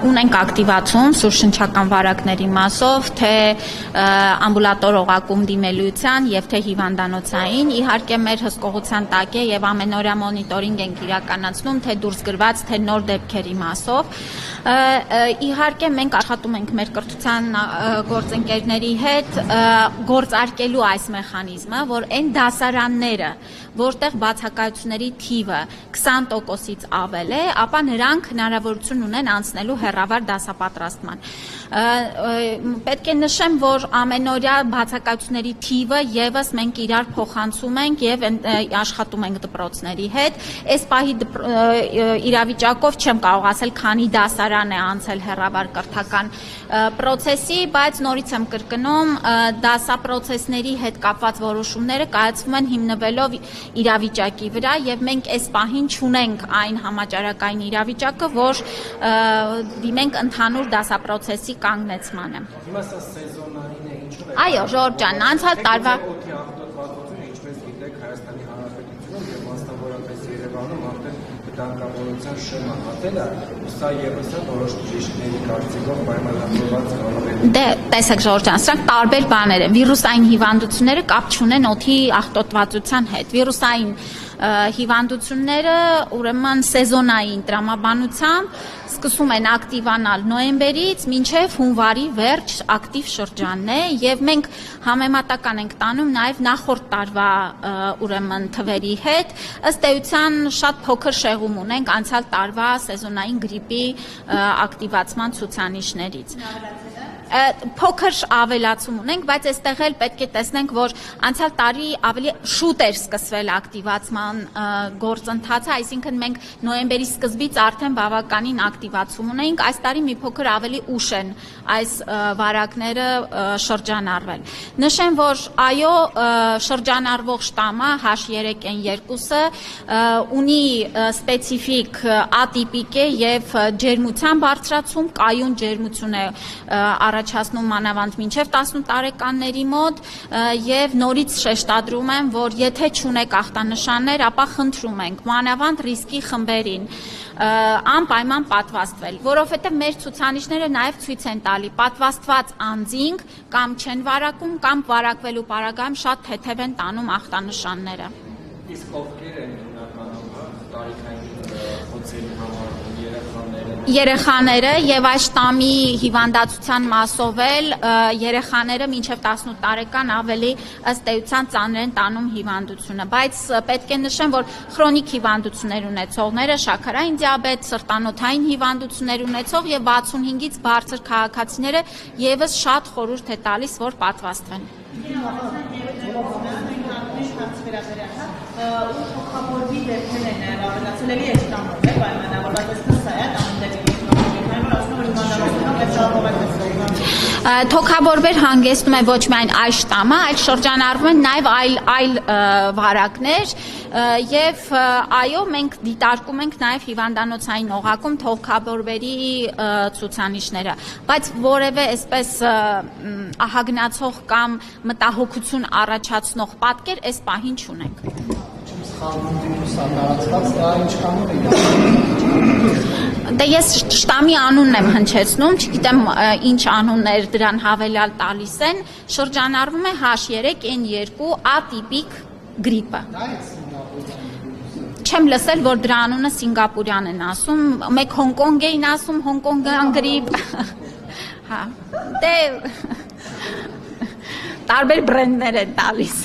ունենք ակտիվացում սուրշնչական վարակների մասով, թե ամբուլատոր օղակում դիմելիության եւ թե հիվանդանոցային, իհարկե մեր հսկողության տակ է եւ ամենօրյա մոնիտորինգ ենք իրականացնում, թե դուրս գրված, թե նոր դեպքերի մասով։ Իհարկե մենք աշխատում ենք մեր կրթության գործընկերների հետ գործարկելու այս մեխանիզմը, որ այն դասարանները, որտեղ բացակայությունների թիվը 20%-ից ավել է, ապա նրանք հնարավորություն ունեն անցնելու հեռավար դասապատրաստման։ Պետք է նշեմ, որ ամենօրյա բացակայությունների թիվը եւս մենք իրար փոխանցում ենք եւ աշխատում ենք դպրոցների հետ։ Այս պահի իրավիճակով չեմ կարող ասել, քանի դասարան է անցել հեռավար կրթական պրոցեսի, բայց նորից եմ կրկնում, դասապրոցեսների հետ կապված որոշումները կայացվում են հիմնվելով իրավիճակի վրա եւ մենք այս պահին չունենք այն համաճարակային իրավիճակը, որ դիմենք ընդհանուր դասապրոցեսի կանգնեցմանը։ Հիմա սա սեզոնային է, ինչու՞ն է։ Այո, Ժորժան, անցյալ տարվա ինչպես գիտեք, Հայաստանի Հանրապետությունում եւ մասնավորապես Երևանում արդեն վտանգավորության շեմը հատել է, սա եւս է որոշ բժիշկների կարծիքով պայմանավորված կարող է։ Դե, տեսեք Ժորժան, սրանք տարբեր բաներ են։ Վիրուսային հիվանդությունները կապ չունեն օդի աղտոտվածության հետ։ Վիրուսային հիվանդությունները ուրեմն սեզոնային տրամաբանությամբ սկսում են ակտիվանալ նոյեմբերից մինչև հունվարի վերջ ակտիվ շրջանն է եւ մենք համեմատական ենք տանում նաեւ նախորդ տարվա ուրեմն թվերի հետ ըստ էության շատ փոքր շեղում ունենք անցյալ տարվա սեզոնային գրիպի ակտիվացման ցուցանիշներից փոքր ավելացում ունենք, բայց այստեղ էլ պետք է տեսնենք, որ անցյալ տարի ավելի շուտ էր սկսվել ակտիվացման գործընթացը, այսինքն մենք նոյեմբերի սկզբից արդեն բավականին ակտիվացում ունեինք, այս տարի մի փոքր ավելի ուշ են այս վարակները շրջանառվել։ Նշեմ, որ այո, շրջանառվող շտամը H3N2-ը ունի սպეციფიկ ատիպիկ է եւ ջերմության բարձրացում, կայուն ջերմություն է առաջացնում մանավանդ մինչև 18 տարեկանների մոտ եւ նորից շեշտադրում եմ, որ եթե չունեք ախտանշաններ, ապա խնդրում ենք մանավանդ ռիսկի խմբերին անպայման պատվաստվել, որովհետեւ մեր ցուցանիշները նաեւ ցույց են տալի պատվաստված անձինք կամ չեն վարակում կամ վարակվելու պարագայում շատ թեթև են տանում ախտանշանները։ Իսկ ովքեր են հիմնականում տարիքային խոցերի համար Երեխաները եւ այս շտամի հիվանդացության մասով էլ երեխաները մինչեւ 18 տարեկան ավելի ըստ էության ծանր են տանում հիվանդությունը, բայց պետք է նշեմ, որ քրոնիկ հիվանդություններ ունեցողները, շաքարային դիաբետ, սրտանոթային հիվանդություններ ունեցող եւ 65-ից բարձր քաղաքացիները եւս շատ խորհուրդ է տալիս, որ պատվաստվեն։ Թոքաբորբի դեպքեր են ավելացել էլի այս տանում է պայմանավորված է Թոքաբորբեր հանգեցնում է ոչ միայն այս շտամը, այլ շրջանառվում են նաև այլ վարակներ եւ այո, մենք դիտարկում ենք նաև հիվանդանոցային օղակում թոքաբորբերի ցուցանիշները, բայց որևէ այսպես ահագնացող կամ մտահոգություն առաջացնող պատկեր այս պահին չունենք։ Դե ես շտամի անունն եմ հնչեցնում, չգիտեմ ինչ անուններ դրան հավելյալ տալիս են, շրջանառվում է H3N2 ատիպիկ գրիպը։ Չեմ լսել, որ դրա անունը Սինգապուրյան են ասում, մեկ Հոնկոնգ էին ասում, հոնկոնգյան գրիպ։ Հա, դե տարբեր բրենդներ են տալիս։